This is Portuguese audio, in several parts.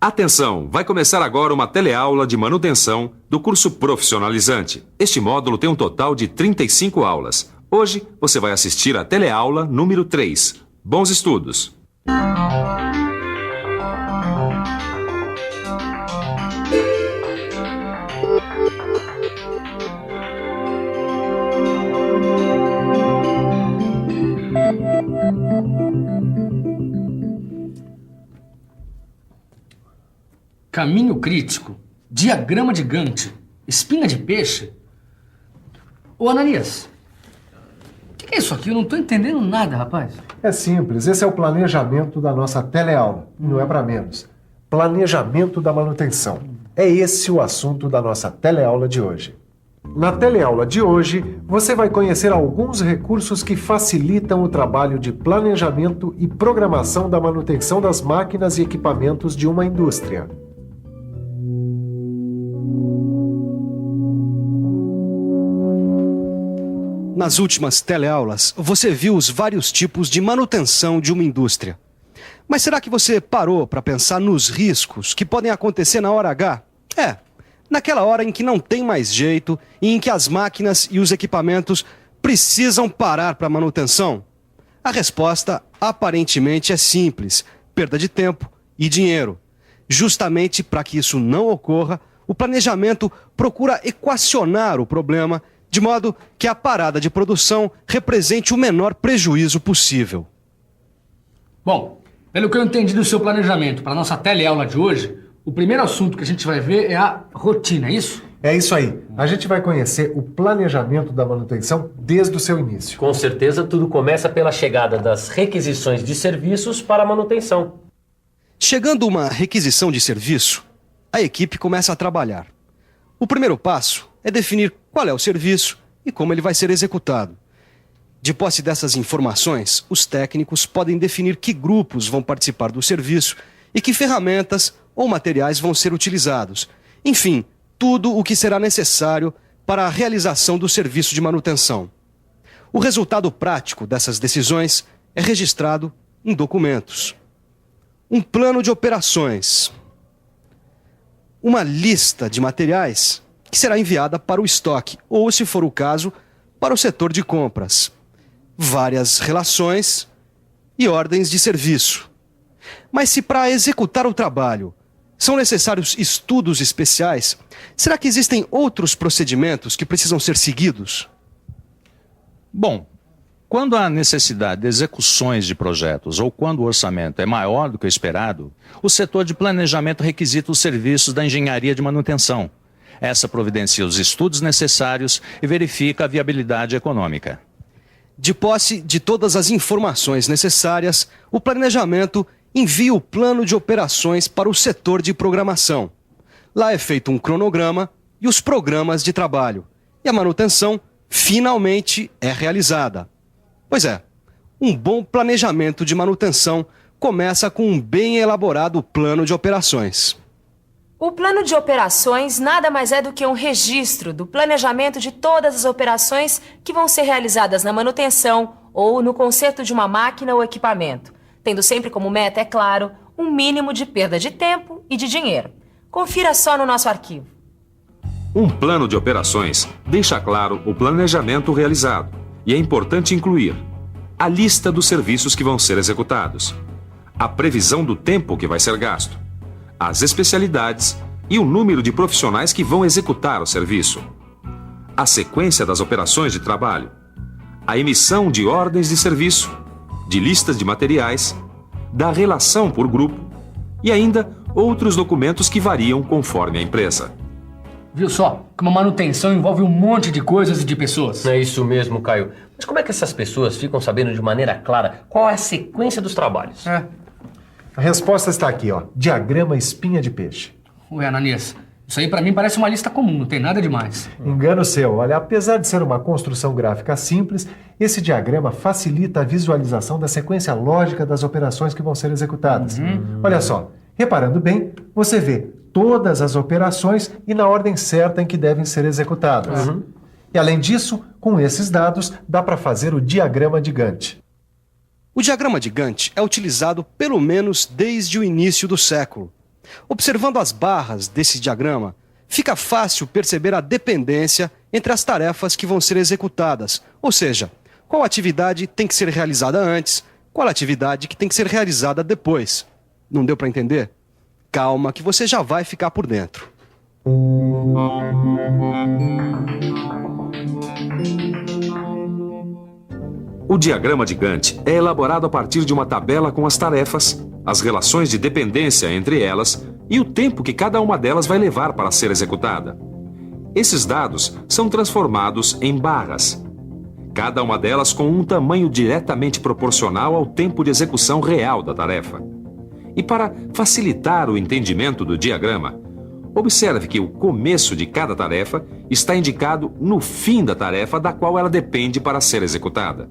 Atenção, vai começar agora uma teleaula de manutenção do curso profissionalizante. Este módulo tem um total de 35 aulas. Hoje você vai assistir a teleaula número 3. Bons estudos! Caminho crítico, diagrama de Gantt, espinha de peixe. Ô, Ananias, o que é isso aqui? Eu não tô entendendo nada, rapaz. É simples, esse é o planejamento da nossa teleaula, não é para menos. Planejamento da manutenção. É esse o assunto da nossa teleaula de hoje. Na teleaula de hoje, você vai conhecer alguns recursos que facilitam o trabalho de planejamento e programação da manutenção das máquinas e equipamentos de uma indústria. Nas últimas teleaulas, você viu os vários tipos de manutenção de uma indústria. Mas será que você parou para pensar nos riscos que podem acontecer na hora H? Naquela hora em que não tem mais jeito e em que as máquinas e os equipamentos precisam parar para manutenção? A resposta, aparentemente, é simples: perda de tempo e dinheiro. Justamente para que isso não ocorra, o planejamento procura equacionar o problema de modo que a parada de produção represente o menor prejuízo possível. Bom, pelo que eu entendi do seu planejamento para a nossa teleaula de hoje, o primeiro assunto que a gente vai ver é a rotina, é isso? É isso aí. A gente vai conhecer o planejamento da manutenção desde o seu início. Com certeza, tudo começa pela chegada das requisições de serviços para a manutenção. Chegando uma requisição de serviço, a equipe começa a trabalhar. O primeiro passo é definir qual é o serviço e como ele vai ser executado. De posse dessas informações, os técnicos podem definir que grupos vão participar do serviço e que ferramentas ou materiais vão ser utilizados. Enfim, tudo o que será necessário para a realização do serviço de manutenção. O resultado prático dessas decisões é registrado em documentos. Um plano de operações. Uma lista de materiais que será enviada para o estoque, ou, se for o caso, para o setor de compras. Várias relações e ordens de serviço. Mas se para executar o trabalho são necessários estudos especiais, será que existem outros procedimentos que precisam ser seguidos? Bom, quando há necessidade de execuções de projetos ou quando o orçamento é maior do que o esperado, o setor de planejamento requisita os serviços da engenharia de manutenção. Essa providencia os estudos necessários e verifica a viabilidade econômica. De posse de todas as informações necessárias, o planejamento envia o plano de operações para o setor de programação. Lá é feito um cronograma e os programas de trabalho. E a manutenção finalmente é realizada. Pois é, um bom planejamento de manutenção começa com um bem elaborado plano de operações. O plano de operações nada mais é do que um registro do planejamento de todas as operações que vão ser realizadas na manutenção ou no conserto de uma máquina ou equipamento, tendo sempre como meta, é claro, um mínimo de perda de tempo e de dinheiro. Confira só no nosso arquivo. Um plano de operações deixa claro o planejamento realizado e é importante incluir a lista dos serviços que vão ser executados, a previsão do tempo que vai ser gasto, as especialidades e o número de profissionais que vão executar o serviço, a sequência das operações de trabalho, a emissão de ordens de serviço, de listas de materiais, da relação por grupo e ainda outros documentos que variam conforme a empresa. Viu só? Que uma manutenção envolve um monte de coisas e de pessoas. É isso mesmo, Caio. Mas como é que essas pessoas ficam sabendo de maneira clara qual é a sequência dos trabalhos? A resposta está aqui, ó. Diagrama espinha de peixe. Ué, Ananias, isso aí pra mim parece uma lista comum, não tem nada demais. Engano seu. Olha, apesar de ser uma construção gráfica simples, esse diagrama facilita a visualização da sequência lógica das operações que vão ser executadas. Olha só, reparando bem, você vê todas as operações e na ordem certa em que devem ser executadas. E além disso, com esses dados, dá para fazer o diagrama de Gantt. O diagrama de Gantt é utilizado pelo menos desde o início do século. Observando as barras desse diagrama, fica fácil perceber a dependência entre as tarefas que vão ser executadas, ou seja, qual atividade tem que ser realizada antes, qual atividade que tem que ser realizada depois. Não deu para entender? Calma que você já vai ficar por dentro. O diagrama de Gantt é elaborado a partir de uma tabela com as tarefas, as relações de dependência entre elas e o tempo que cada uma delas vai levar para ser executada. Esses dados são transformados em barras, cada uma delas com um tamanho diretamente proporcional ao tempo de execução real da tarefa. E para facilitar o entendimento do diagrama, observe que o começo de cada tarefa está indicado no fim da tarefa da qual ela depende para ser executada.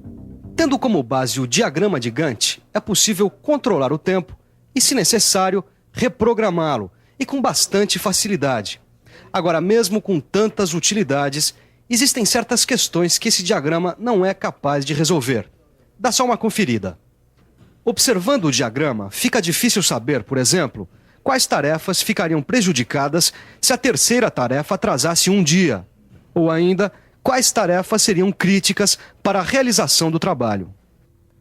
Tendo como base o diagrama de Gantt, é possível controlar o tempo e, se necessário, reprogramá-lo, e com bastante facilidade. Agora, mesmo com tantas utilidades, existem certas questões que esse diagrama não é capaz de resolver. Dá só uma conferida. Observando o diagrama, fica difícil saber, por exemplo, quais tarefas ficariam prejudicadas se a terceira tarefa atrasasse um dia, ou ainda, quais tarefas seriam críticas para a realização do trabalho.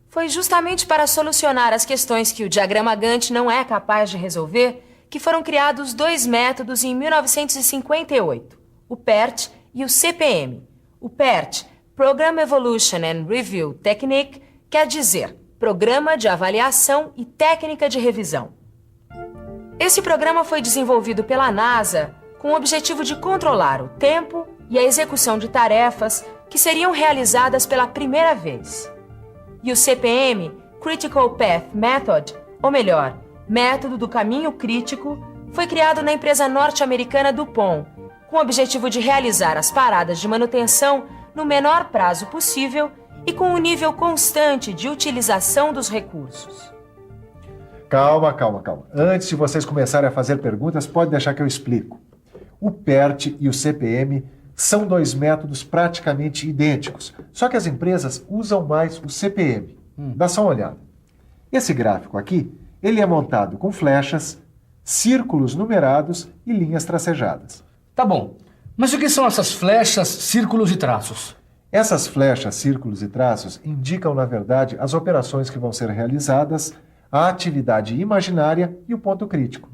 Foi justamente para solucionar as questões que o diagrama Gantt não é capaz de resolver que foram criados dois métodos em 1958, o PERT e o CPM. O PERT, Program Evolution and Review Technique, quer dizer Programa de Avaliação e Técnica de Revisão. Esse programa foi desenvolvido pela NASA com o objetivo de controlar o tempo e a execução de tarefas que seriam realizadas pela primeira vez. E o CPM, Critical Path Method, ou melhor, Método do Caminho Crítico, foi criado na empresa norte-americana DuPont, com o objetivo de realizar as paradas de manutenção no menor prazo possível e com um nível constante de utilização dos recursos. Calma. Antes de vocês começarem a fazer perguntas, pode deixar que eu explico. O PERT e o CPM são dois métodos praticamente idênticos, só que as empresas usam mais o CPM. Dá só uma olhada. Esse gráfico aqui, ele é montado com flechas, círculos numerados e linhas tracejadas. Tá bom, mas o que são essas flechas, círculos e traços? Essas flechas, círculos e traços indicam, na verdade, as operações que vão ser realizadas, a atividade imaginária e o ponto crítico.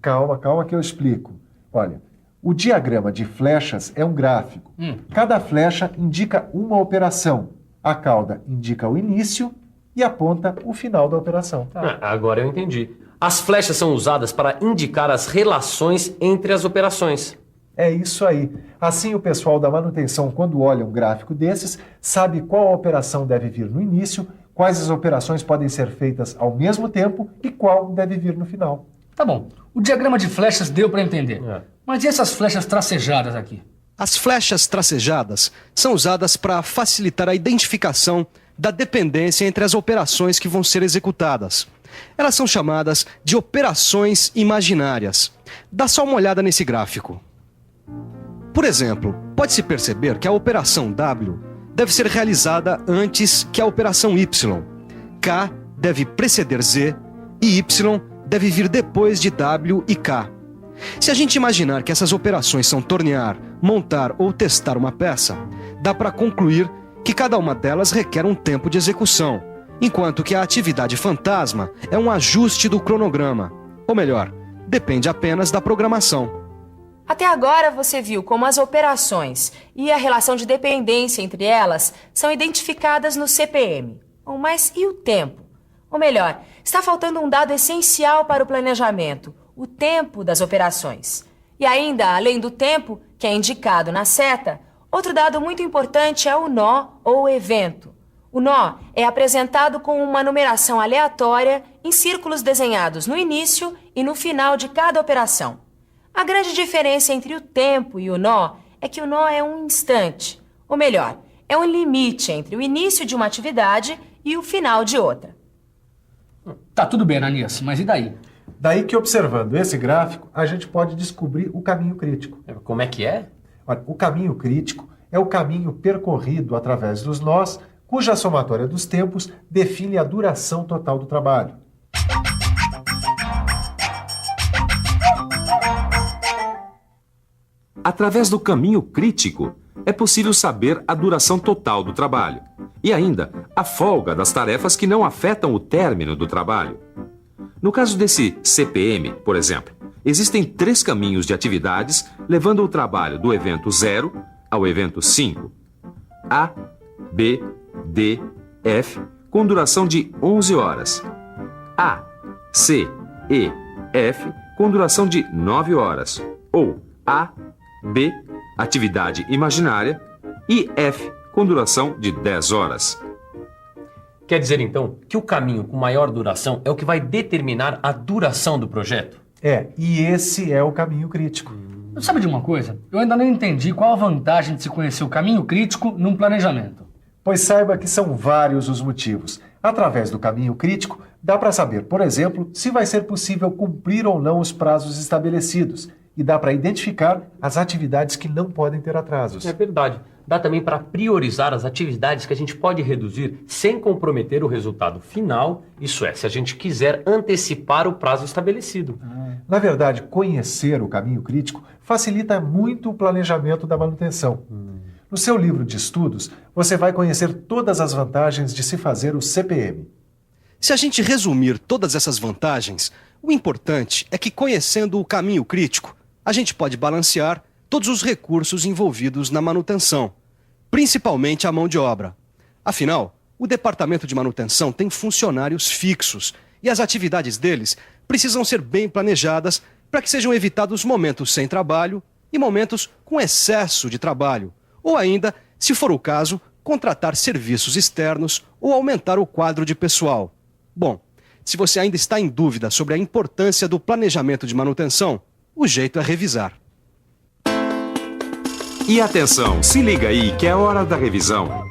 Calma que eu explico. Olha, o diagrama de flechas é um gráfico. Cada flecha indica uma operação. A cauda indica o início e a ponta o final da operação. Agora eu entendi. As flechas são usadas para indicar as relações entre as operações. É isso aí. Assim, o pessoal da manutenção, quando olha um gráfico desses, sabe qual operação deve vir no início, quais as operações podem ser feitas ao mesmo tempo e qual deve vir no final. Tá bom, o diagrama de flechas deu para entender. Mas e essas flechas tracejadas aqui? As flechas tracejadas são usadas para facilitar a identificação da dependência entre as operações que vão ser executadas. Elas são chamadas de operações imaginárias. Dá só uma olhada nesse gráfico. Por exemplo, pode-se perceber que a operação W deve ser realizada antes que a operação Y. K deve preceder Z e Y deve vir depois de W e K. Se a gente imaginar que essas operações são tornear, montar ou testar uma peça, dá para concluir que cada uma delas requer um tempo de execução, enquanto que a atividade fantasma é um ajuste do cronograma. Ou melhor, depende apenas da programação. Até agora você viu como as operações e a relação de dependência entre elas são identificadas no CPM. Mas e o tempo? Ou melhor, está faltando um dado essencial para o planejamento, o tempo das operações. E ainda, além do tempo, que é indicado na seta, outro dado muito importante é o nó ou evento. O nó é apresentado com uma numeração aleatória em círculos desenhados no início e no final de cada operação. A grande diferença entre o tempo e o nó é que o nó é um instante, ou melhor, é um limite entre o início de uma atividade e o final de outra. Tá tudo bem, Ananias, mas e daí? Daí que, observando esse gráfico, a gente pode descobrir o caminho crítico. Como é que é? Olha, o caminho crítico é o caminho percorrido através dos nós, cuja somatória dos tempos define a duração total do trabalho. Através do caminho crítico, é possível saber a duração total do trabalho e ainda a folga das tarefas que não afetam o término do trabalho. No caso desse CPM, por exemplo, existem 3 caminhos de atividades levando o trabalho do evento 0 ao evento 5. A, B, D, F, com duração de 11 horas. A, C, E, F, com duração de 9 horas. Ou A, B, atividade imaginária, e F, com duração de 10 horas. Quer dizer, então, que o caminho com maior duração é o que vai determinar a duração do projeto? E esse é o caminho crítico. Sabe de uma coisa? Eu ainda não entendi qual a vantagem de se conhecer o caminho crítico num planejamento. Pois saiba que são vários os motivos. Através do caminho crítico, dá para saber, por exemplo, se vai ser possível cumprir ou não os prazos estabelecidos. E dá para identificar as atividades que não podem ter atrasos. É verdade. Dá também para priorizar as atividades que a gente pode reduzir sem comprometer o resultado final, isso é, se a gente quiser antecipar o prazo estabelecido. Na verdade, conhecer o caminho crítico facilita muito o planejamento da manutenção. No seu livro de estudos, você vai conhecer todas as vantagens de se fazer o CPM. Se a gente resumir todas essas vantagens, o importante é que, conhecendo o caminho crítico, a gente pode balancear todos os recursos envolvidos na manutenção, principalmente a mão de obra. Afinal, o departamento de manutenção tem funcionários fixos e as atividades deles precisam ser bem planejadas para que sejam evitados momentos sem trabalho e momentos com excesso de trabalho, ou ainda, se for o caso, contratar serviços externos ou aumentar o quadro de pessoal. Bom, se você ainda está em dúvida sobre a importância do planejamento de manutenção, o jeito é revisar. E atenção, se liga aí que é hora da revisão.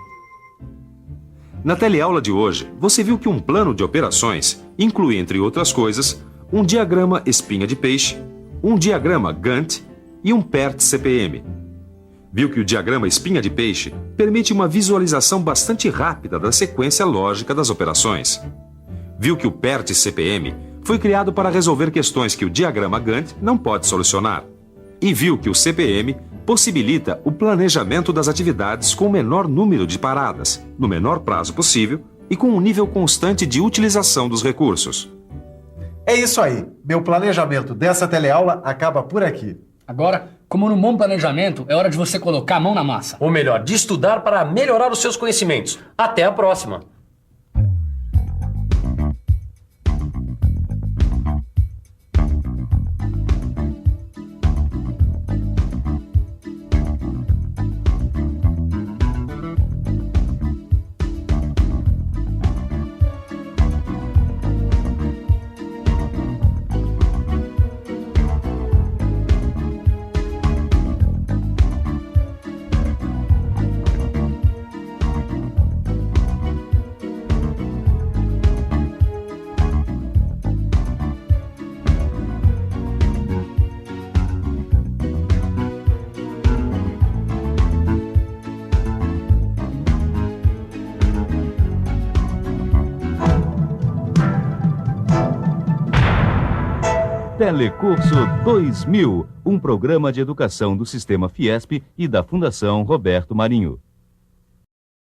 Na teleaula de hoje, você viu que um plano de operações inclui, entre outras coisas, um diagrama espinha de peixe, um diagrama Gantt e um PERT-CPM. Viu que o diagrama espinha de peixe permite uma visualização bastante rápida da sequência lógica das operações. Viu que o PERT-CPM foi criado para resolver questões que o diagrama Gantt não pode solucionar. E viu que o CPM possibilita o planejamento das atividades com o menor número de paradas, no menor prazo possível e com um nível constante de utilização dos recursos. É isso aí. Meu planejamento dessa teleaula acaba por aqui. Agora, como no bom planejamento, é hora de você colocar a mão na massa. Ou melhor, de estudar para melhorar os seus conhecimentos. Até a próxima! Telecurso 2000, um programa de educação do Sistema Fiesp e da Fundação Roberto Marinho.